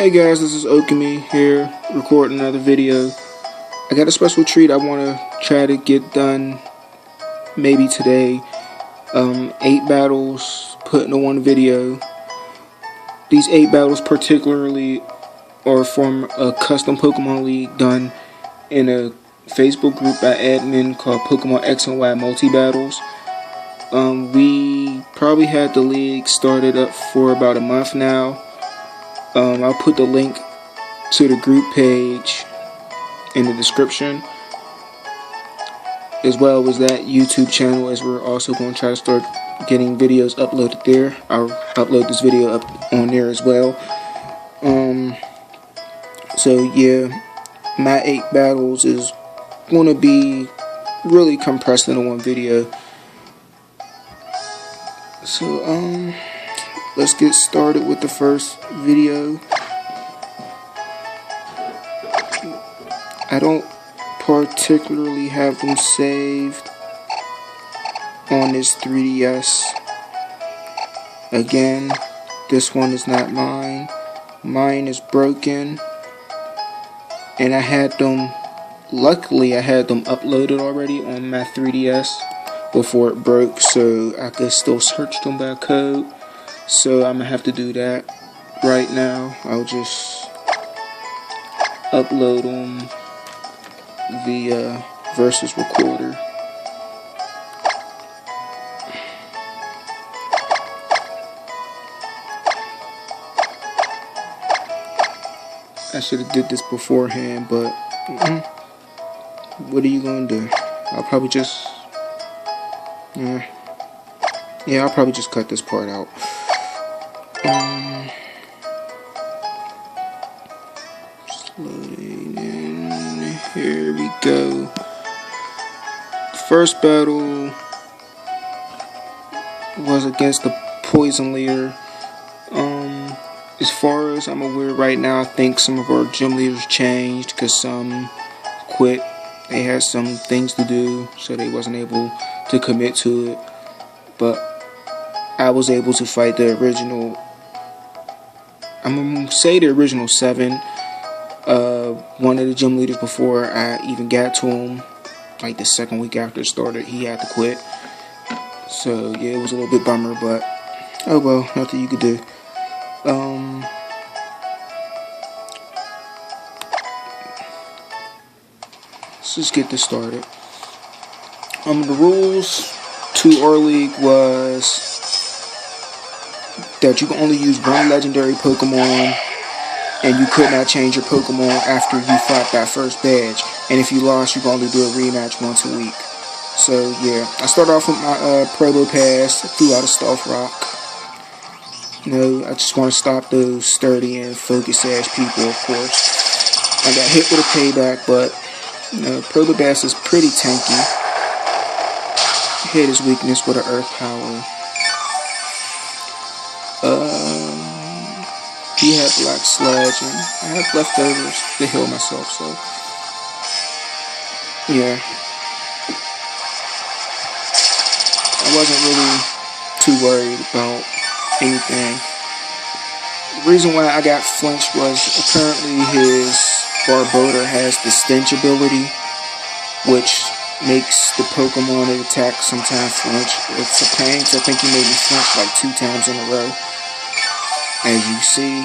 Hey guys, this is Okami here, recording another video. I got a special treat I want to try to get done maybe today. 8 battles put into one video. These 8 battles particularly are from a custom Pokemon League done in a Facebook group by admin called Pokemon X and Y Multi Battles. We probably had the league started up for about a month now. I'll put the link to the group page in the description, as well as that YouTube channel, as we're also going to try to start getting videos uploaded there. I'll upload this video up on there as well. So yeah, my 8 battles is going to be really compressed into one video. So let's get started with the first video. I don't particularly have them saved on this 3DS. Again, this one is not mine. Mine is broken. And I had them, luckily I had them uploaded already on my 3DS before it broke, so I could still search them by code. So I'm gonna have to do that right now. I'll just upload them via Versus Recorder. I should have did this beforehand, but what are you gonna do? I'll probably just I'll probably just cut this part out. Just loading in. Here we go. First battle was against the Poison Leader. As far as I'm aware right now, I think some of our gym leaders changed because some quit. They had some things to do, so they wasn't able to commit to it. But I was able to fight the original, I'm going to say the original 7. One of the gym leaders before I even got to him, like the second week after it started, he had to quit. So yeah, it was a little bit bummer, but oh well, nothing you could do. Let's just get this started. The rules to our league was that you can only use one legendary Pokemon, and you could not change your Pokemon after you fought that first badge. And if you lost, you can only do a rematch once a week. So yeah, I started off with my Probo Pass, threw out a Stealth Rock. I just want to stop those sturdy and focused ass people, of course. I got hit with a payback, but Probo Pass is pretty tanky. Hit his weakness with an Earth Power. He had Black Sludge, and I have leftovers to heal myself, so yeah. I wasn't really too worried about anything. The reason why I got flinched was apparently his Barboda has the stench ability, which makes the Pokemon it attack sometimes flinch. It's a pain, because I think he made me flinch like 2 times in a row, as you see.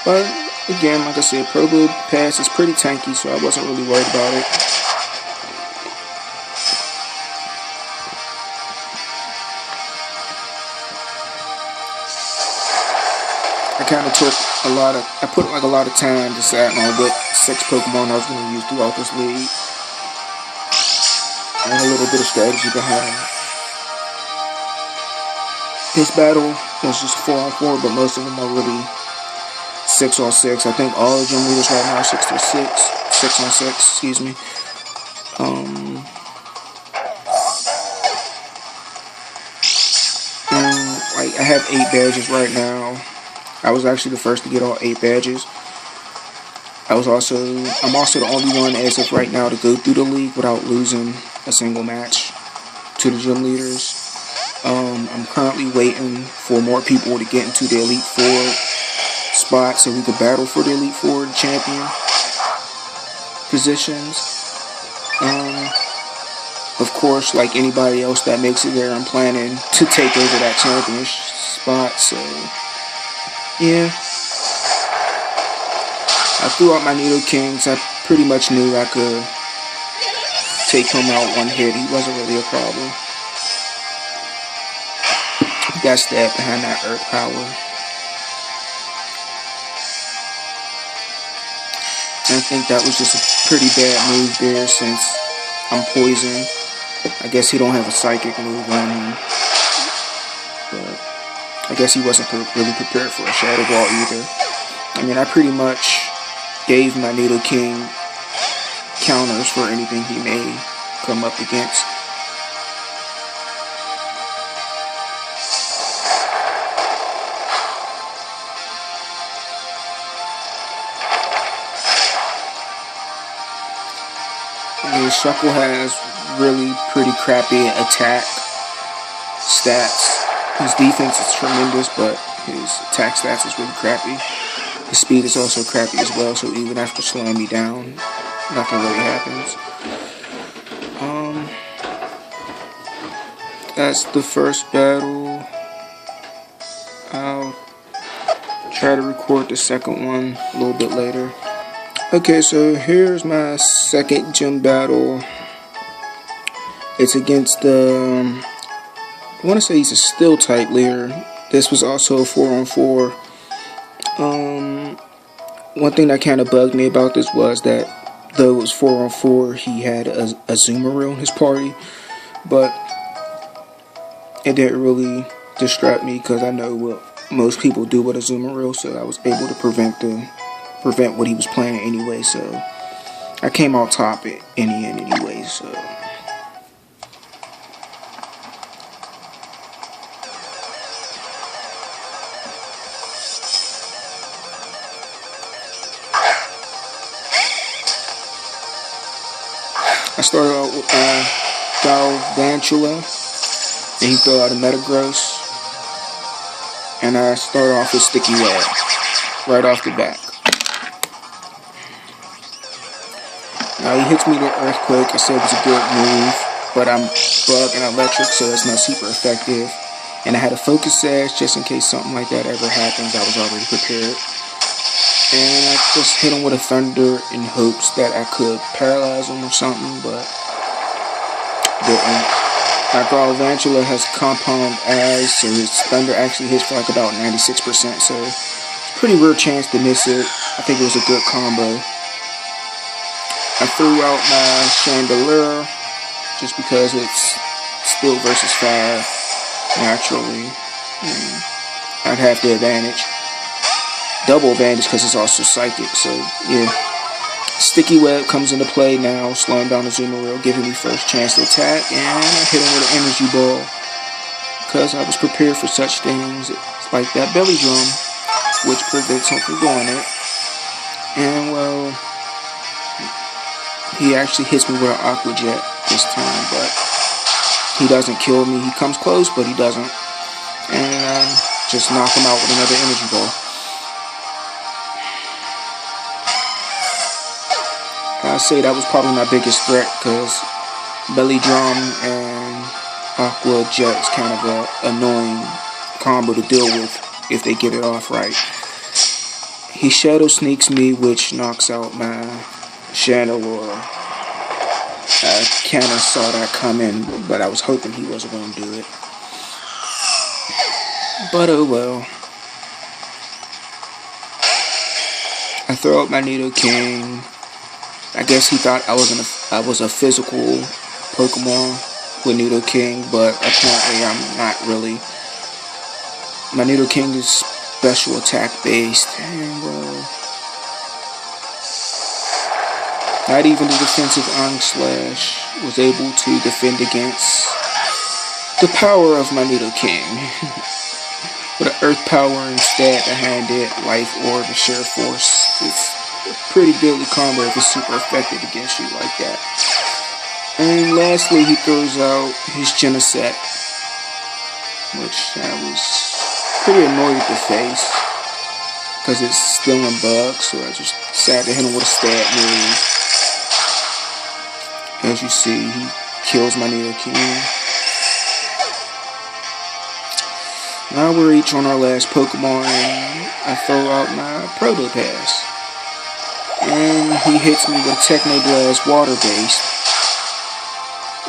But again, like I said, Probo Pass is pretty tanky, so I wasn't really worried about it. I put like a lot of time deciding on what 6 Pokemon I was going to use throughout this league, and a little bit of strategy behind it. This battle was just 4-on-4, but most of them are really 6-on-6. I think all the gym leaders right now are 6-on-6, excuse me. And like I have 8 badges right now. I was actually the first to get all 8 badges. I'm also the only one as of right now to go through the league without losing a single match to the gym leaders. I'm currently waiting for more people to get into the Elite Four spot so we could battle for the Elite Four champion positions. Of course, like anybody else that makes it there, I'm planning to take over that championship spot. So, yeah. I threw out my Nidokings. I pretty much knew I could take him out one hit. He wasn't really a problem. He got stabbed behind that Earth Power. And I think that was just a pretty bad move there since I'm poisoned. I guess he don't have a psychic move on him. But I guess he wasn't really prepared for a Shadow Ball either. I mean, I pretty much gave my Nidoking counters for anything he may come up against. And Shuckle has really pretty crappy attack stats. His defense is tremendous, but his attack stats is really crappy. His speed is also crappy as well, so even after slowing me down, nothing really happens. That's the first battle. I'll try to record the second one a little bit later. Okay, so here's my second gym battle. It's against the, I want to say he's a steel type leader. This was also a 4-on-4. One thing that kind of bugged me about this was that though it was 4-on-4, he had a Azumarill in his party, but it didn't really distract me because I know what most people do with Azumarill, so I was able to prevent what he was playing anyway. So I came out top in the end anyway. So. I started out with Galvantula, then he threw out a Metagross, and I started off with Sticky Web, right off the bat. Now he hits me with Earthquake. I said it was a good move, but I'm Bug and Electric, so it's not super effective. And I had a Focus Sash just in case something like that ever happens. I was already prepared. And I just hit him with a Thunder in hopes that I could paralyze him or something, but didn't. My Galvantula has Compound Eyes, so his Thunder actually hits for like about 96%, so pretty rare chance to miss it. I think it was a good combo. I threw out my Chandelier just because it's Steel versus Fire. Naturally, I'd have the advantage. Double advantage because it's also Psychic, so yeah. Sticky Web comes into play now, slowing down the Azumarill, giving me first chance to attack, and I hit him with an Energy Ball because I was prepared for such things. It's like that Belly Drum, which prevents him from doing it. And well, he actually hits me with an Aqua Jet this time, but he doesn't kill me. He comes close, but he doesn't. And just knock him out with another Energy Ball. I'd say that was probably my biggest threat because Belly Drum and Aqua Jet is kind of an annoying combo to deal with if they get it off right. He Shadow Sneaks me, which knocks out my Chandelure. I kind of saw that coming, but I was hoping he wasn't going to do it. But oh well. I throw out my Nidoking. I guess he thought I was a physical Pokemon with Nidoking, but apparently I'm not really. My Nidoking is special attack based, and not even the defensive Slash was able to defend against the power of my Nidoking. With an Earth Power instead behind it, Life Orb and Sheer Force. It's a pretty deadly combo if it's super effective against you like that. And lastly, he throws out his Genesect. which I was pretty annoyed to face because it's still in bugs, so I just decided to hit him with a stab move. As you see, he kills my Nidoking. Now we're each on our last Pokemon, and I throw out my Probopass. And he hits me with Technoblast water-based,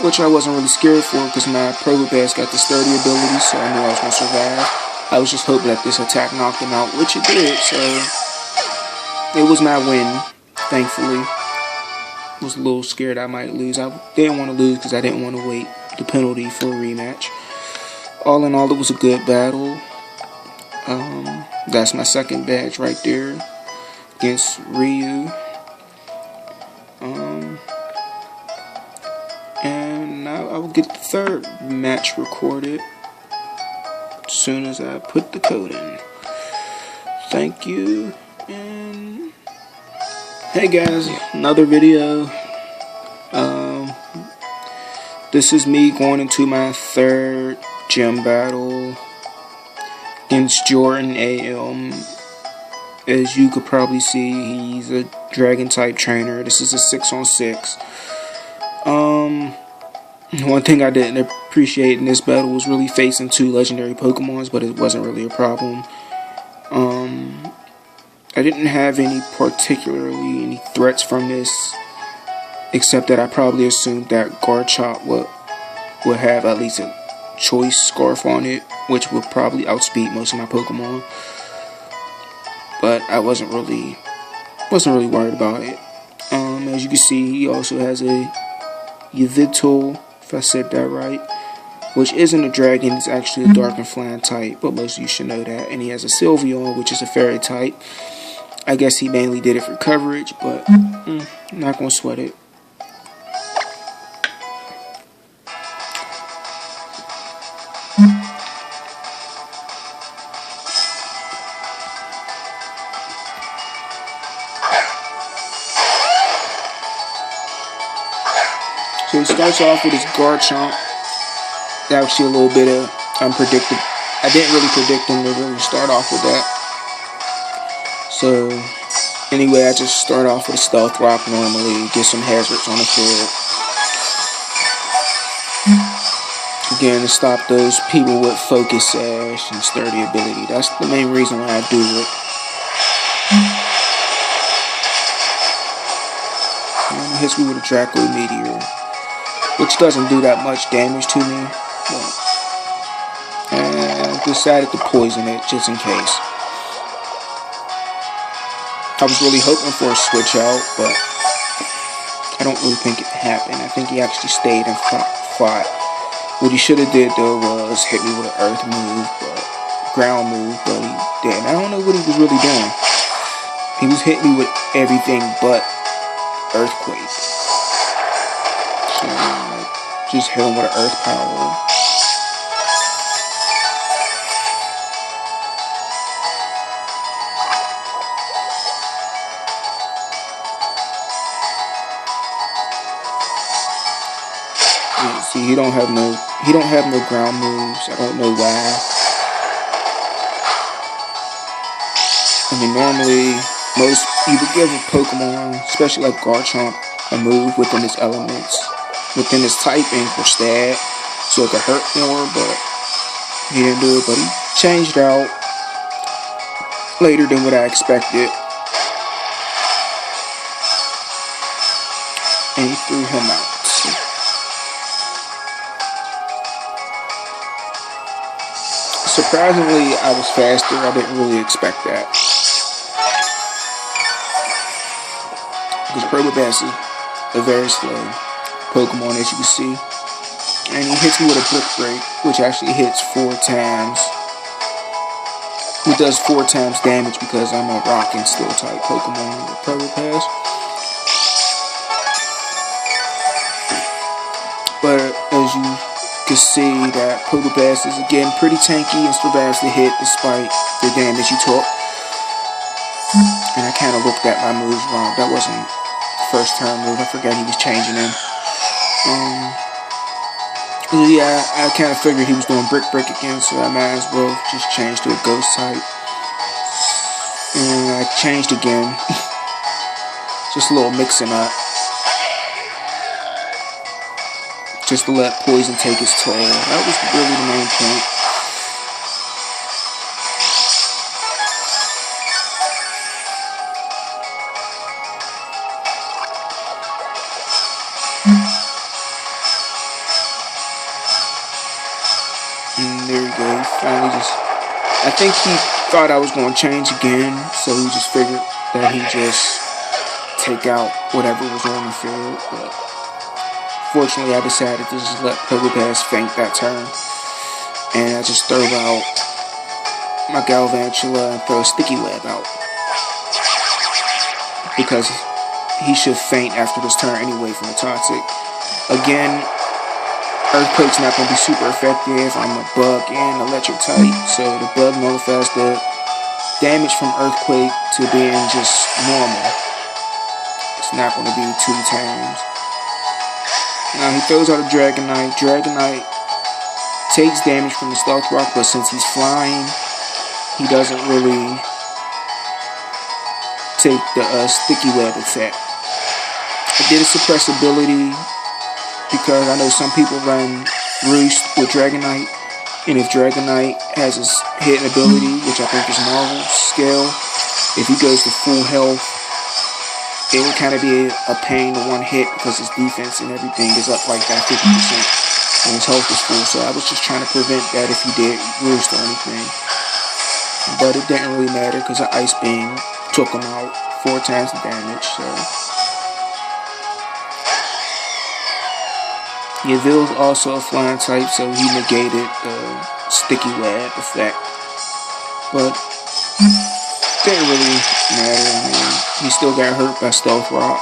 which I wasn't really scared for because my Probopass got the sturdy ability, so I knew I was going to survive. I was just hoping that this attack knocked him out, which it did, so it was my win, thankfully. I was a little scared I might lose. I didn't want to lose because I didn't want to wait the penalty for a rematch. All in all, it was a good battle. That's my second badge right there against Ryu. And now I will get the third match recorded as soon as I put the code in. Thank you, and hey guys, another video. This is me going into my third gym battle against Jordan AM. As you could probably see, he's a dragon type trainer. This is a 6-on-6. One thing I didn't appreciate in this battle was really facing two legendary Pokemons, but it wasn't really a problem. I didn't have any threats from this, except that I probably assumed that Garchomp would have at least a choice scarf on it, which would probably outspeed most of my Pokemon. But I wasn't really worried about it. As you can see, he also has a Yveltal, if I said that right, which isn't a dragon, it's actually a dark and flying type, but most of you should know that. And he has a Sylveon, which is a fairy type. I guess he mainly did it for coverage, but I'm not gonna sweat it. So he starts off with his Garchomp. Actually a little bit of unpredictable. I didn't really predict him to really start off with that. So anyway, I just start off with a Stealth Rock normally, get some hazards on the field. Again, to stop those people with Focus Sash and Sturdy ability. That's the main reason why I do it. And he hits me with a Draco Meteor, which doesn't do that much damage to me. And I decided to poison it just in case. I was really hoping for a switch out, but I don't really think it happened. I think he actually stayed and fought. What he should have did though was hit me with an earth move, ground move, but he didn't. I don't know what he was really doing. He was hitting me with everything but Earthquake. So just hit him with an Earth Power. Yeah, see, he don't have no ground moves. I don't know why. I mean, normally you would give a Pokemon, especially like Garchomp, a move within its elements, within its typing for stab, so it could hurt more, but he didn't do it. But he changed out later than what I expected, and he threw him out. Surprisingly, I was faster. I didn't really expect that. Because Probopass is a very slow Pokemon, as you can see. And he hits me with a Brick Break, which actually hits 4 times. It does 4 times damage because I'm a Rock and Steel type Pokemon with Probopass. But as you can see, that Probopass is again pretty tanky and survives the hit despite the damage he took. And I kind of looked at my moves wrong. That wasn't the first turn move. I forgot he was changing them. Yeah, I kind of figured he was doing brick again, so I might as well just change to a ghost type. And I changed again. Just a little mixing up. Just to let poison take its toll. That was really the main point. And there we go. Finally just... I think he thought I was going to change again, so he just figured that he'd just take out whatever was on the field. But fortunately, I decided to just let Pokepass faint that turn. And I just throw out my Galvantula and throw a Sticky Web out. Because he should faint after this turn anyway from the Toxic. Again, Earthquake's not going to be super effective. I'm a Bug and Electric type. So the Bug nullifies the damage from Earthquake to being just normal. It's not going to be 2 times. Now he throws out a Dragonite. Dragonite takes damage from the Stealth Rock, but since he's flying, he doesn't really take the Sticky Web effect. I did a suppress ability because I know some people run Roost with Dragonite, and if Dragonite has his hidden ability, which I think is Marvel's scale, if he goes to full health, it would kind of be a pain to one hit because his defense and everything is up like that 50% and his health is full. So I was just trying to prevent that if he did Roost or anything. But it didn't really matter because the Ice Beam took him out 4 times the damage. So Yvel's also a flying type, so he negated the Sticky Web effect. But didn't really matter. I mean, he still got hurt by Stealth Rock,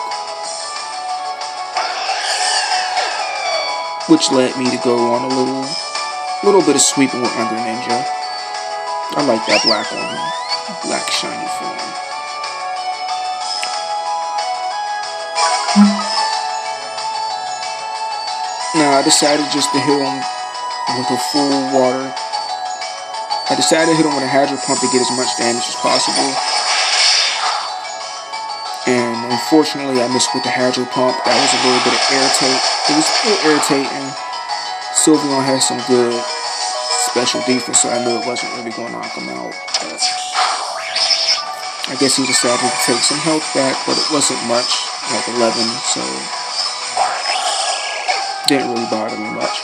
which led me to go on a little bit of sweeping with my Greninja. I like that black on him, black shiny form. Now I decided just to hit him with a full water. I decided to hit him with a Hydro Pump to get as much damage as possible. And unfortunately I missed with the Hydro Pump. That was a little bit of irritate. It was a little irritating. Sylveon has some good special defense, so I knew it wasn't really going to knock him out. But I guess he decided to take some health back, but it wasn't much, like 11, so didn't really bother me much.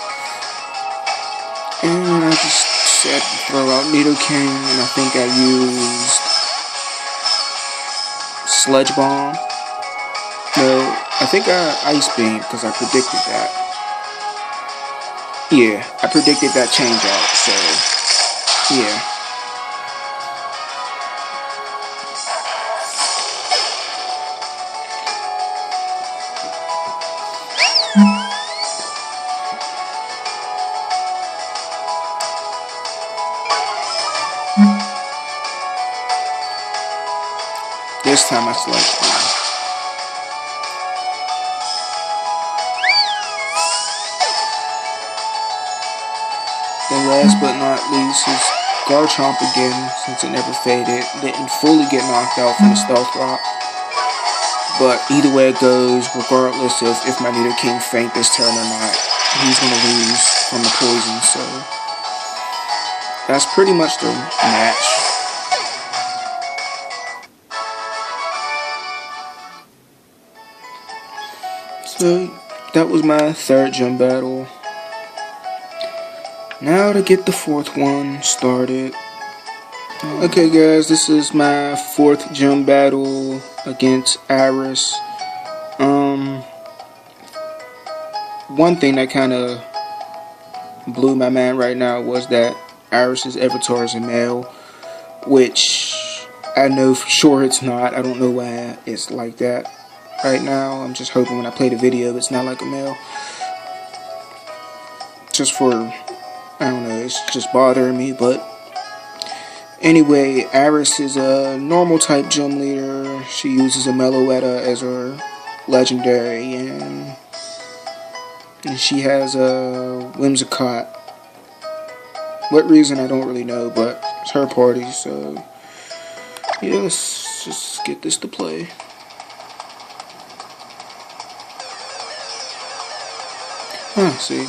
And I just said to throw out Nidoking, and I think I used Sludge Bomb. No, I think I Ice Beam because I predicted that. Yeah, I predicted that change out, so yeah. This time I Sludge Bomb. Then last but not least is Garchomp again, since it never faded. Didn't fully get knocked out from the Stealth Rock. But either way it goes, regardless of if my Nidoking faint this turn or not, he's going to lose from the poison. So that's pretty much the match. So that was my 3rd gym battle. Now to get the 4th one started. Okay guys, this is my 4th gym battle against Iris. One thing that kind of blew my mind right now was that Iris's avatar is a male, which I know for sure it's not. I don't know why it's like that right now. I'm just hoping when I play the video it's not like a male. Just for, I don't know, it's just bothering me. But anyway, Iris is a normal type gym leader. She uses a Meloetta as her legendary, and And she has a Whimsicott. What reason, I don't really know, but it's her party, so yeah, let's just get this to play. See,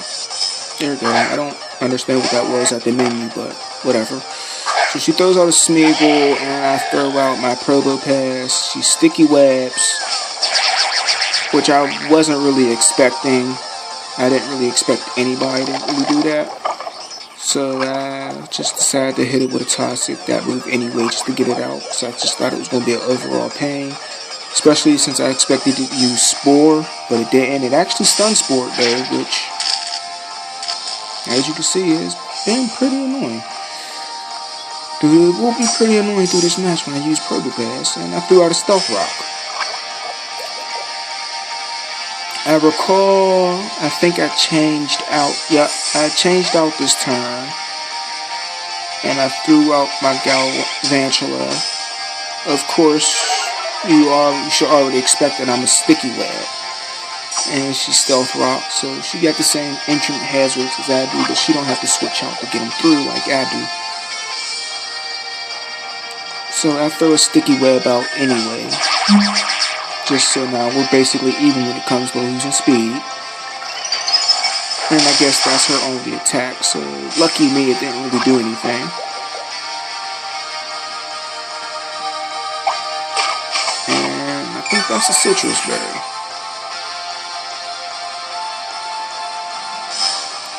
there we go. I don't understand what that was at the menu, but whatever. So she throws out a Smeagol, and I throw out my Probopass. She sticky webs, which I wasn't really expecting. I didn't really expect anybody to really do that. So I just decided to hit it with a Toxic, that move anyway, just to get it out. So I just thought it was going to be an overall pain. Especially since I expected to use Spore, but it didn't. It actually stunned Spore though, which, as you can see, has been pretty annoying. It will be pretty annoying through this match when I use Probopass, and I threw out a Stealth Rock. I recall, I think I changed out, I changed out this turn, and I threw out my Galvantula. Of course, you should already expect that I'm a Sticky Web. And she's Stealth Rock, so she got the same entrant hazards as I do, but she don't have to switch out to get them through like I do. So I throw a Sticky Web out anyway. Just so now we're basically even when it comes to losing speed. And I guess that's her only attack, so lucky me, it didn't really do anything. I think that's a Citrus Berry.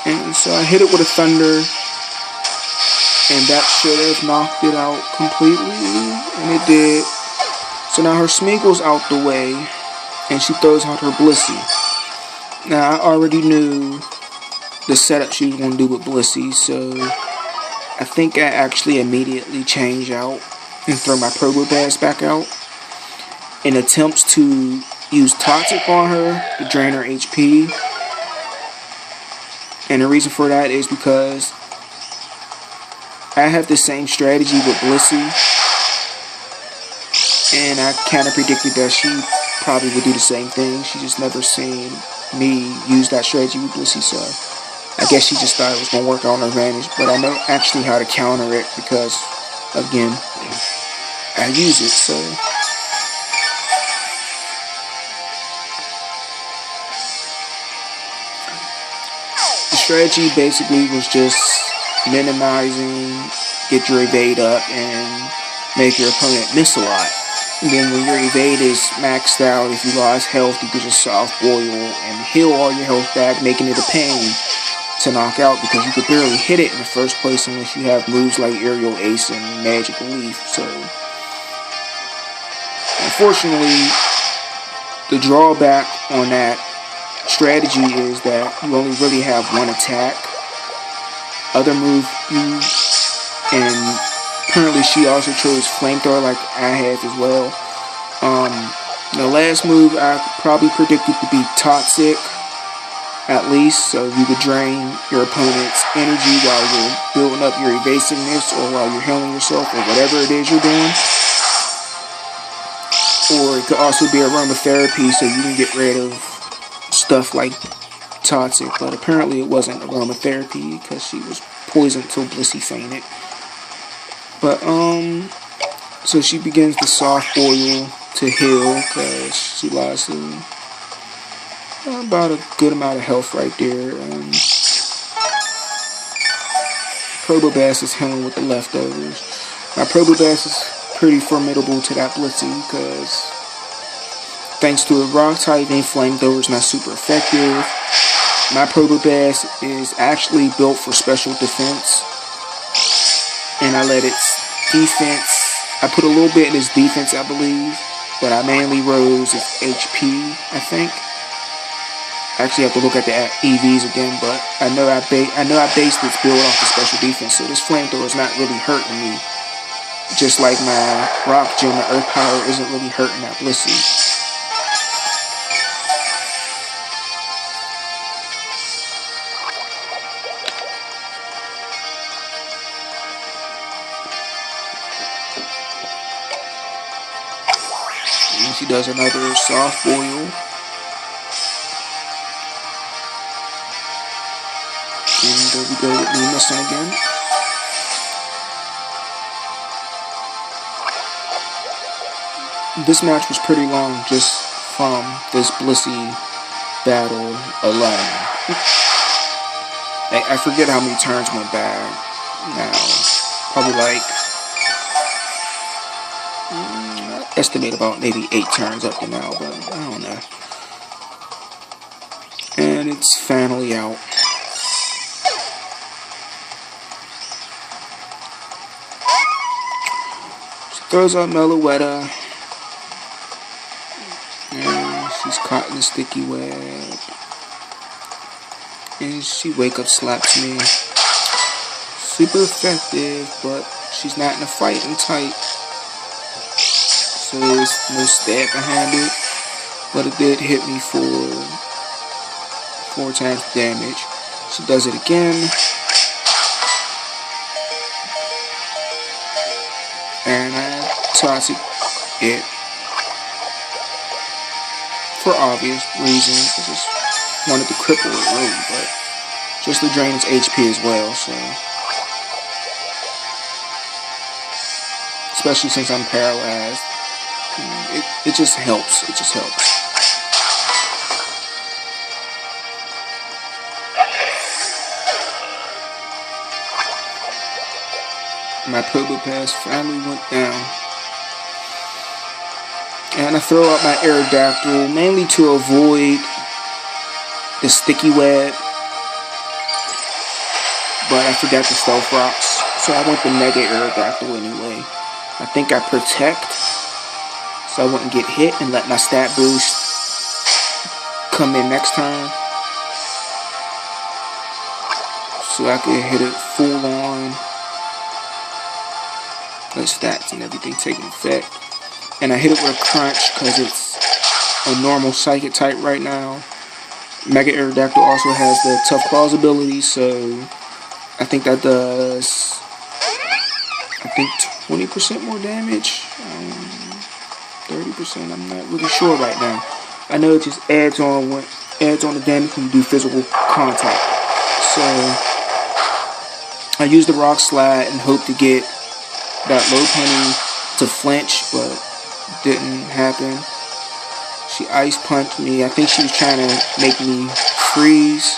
And so I hit it with a Thunder, and that should have knocked it out completely, and it did. So now her Smeagol's out the way, and she throws out her Blissey. Now I already knew the setup she was going to do with Blissey, so I think I actually immediately change out and throw my Probopass back out in attempts to use Toxic on her to drain her HP. And the reason for that is because I have the same strategy with Blissey, and I kind of predicted that she probably would do the same thing. She just never seen me use that strategy with Blissey, so I guess she just thought it was going to work out on her advantage. But I know actually how to counter it because, again, I use it, so. The strategy basically was just minimizing, get your evade up, and make your opponent miss a lot. And then when your evade is maxed out, if you lost health, you can just soft boil and heal all your health back, making it a pain to knock out because you could barely hit it in the first place unless you have moves like Aerial Ace and Magical Leaf. So, unfortunately, the drawback on that strategy is that you only really have one attack. Other move and apparently she also chose Flamethrower like I have as well. The last move I probably predicted to be Toxic, at least, so you could drain your opponent's energy while you're building up your evasiveness or while you're healing yourself or whatever it is you're doing. Or it could also be aromatherapy so you can get rid of stuff like Toxic, but apparently it wasn't aromatherapy because she was poisoned till Blissey fainted. But so she begins the soft boil to heal because she lost about a good amount of health right there. Probopass is healing with the leftovers. My Probopass is pretty formidable to that Blissey because thanks to a rock type and Flamethrower is not super effective. My Probopass is actually built for special defense, and I let its defense, I put a little bit in its defense, I believe, but I mainly rose its HP, I think. I actually have to look at the EVs again, but I know I based its build off the special defense, so this Flamethrower is not really hurting me. Just like my Rock Gem, the Earth Power isn't really hurting that Blissey. And she does another soft boil. there we go with me missing again. This match was pretty long just from this Blissey battle alone. I forget how many turns went bad now. Probably like, estimate about maybe 8 turns up to now, but I don't know. And it's finally out. She throws out Meloetta. And she's caught in the sticky web. And she wake up slaps me. Super effective, but she's not in a fighting type. So there's no stab behind it. But it did hit me for 4 times damage. She does it again. And I toxic it. For obvious reasons. I just wanted to cripple it really, but just to drain its HP as well, so. Especially since I'm paralyzed. It just helps. It just helps. My Purple Pass finally went down. And I throw out my Aerodactyl, mainly to avoid the sticky web. But I forgot the Stealth Rocks, so I went the Mega Aerodactyl anyway. I think I Protect, so I wouldn't get hit and let my stat boost come in next time. So I could hit it full on. Let stats and everything take effect. And I hit it with a Crunch because it's a normal Psychic type right now. Mega Aerodactyl also has the Tough Claws ability, so I think that does, 20% more damage, 30%. I'm not really sure right now. I know it just adds on the damage when you do physical contact. So I used the Rock Slide and hope to get that Lopunny to flinch, but didn't happen. She Ice Punched me. I think she was trying to make me freeze.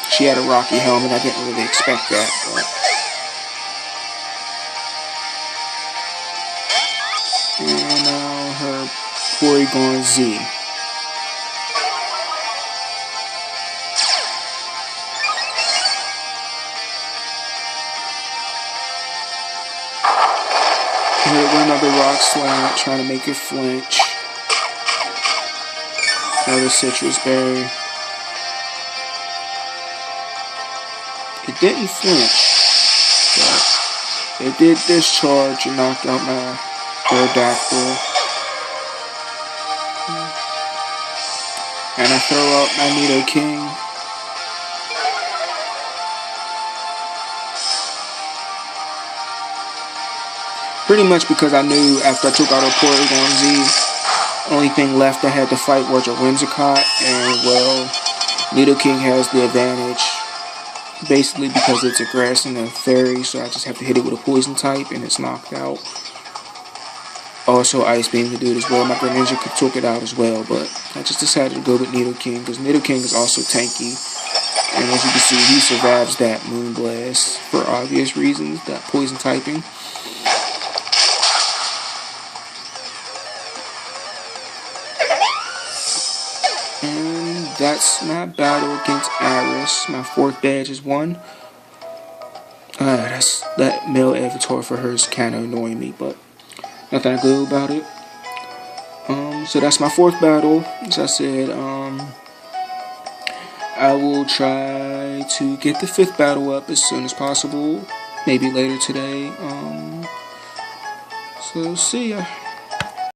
She had a Rocky Helmet. I didn't really expect that, but. And now her Porygon Z. Hit with another Rock Slide, trying to make it flinch. Another Citrus Berry. It didn't flinch, but it did discharge and knocked out my Aerodactyl. And I throw out my Nidoking. Pretty much because I knew after I took out a Porygon Z, only thing left I had to fight was a Whimsicott, and well, Nidoking has the advantage. Basically because it's a grass and a fairy, so I just have to hit it with a poison type and it's knocked out. Also Ice Beam could do it as well. My Greninja could took it out as well, but I just decided to go with Nidoking because Nidoking is also tanky. And as you can see, he survives that Moonblast for obvious reasons, that poison typing. And that's my battle against Iris. My 4th badge is won. That male avatar for her is kind of annoying me, but nothing I can do about it. So that's my 4th battle. As I said, I will try to get the 5th battle up as soon as possible. Maybe later today. So see ya.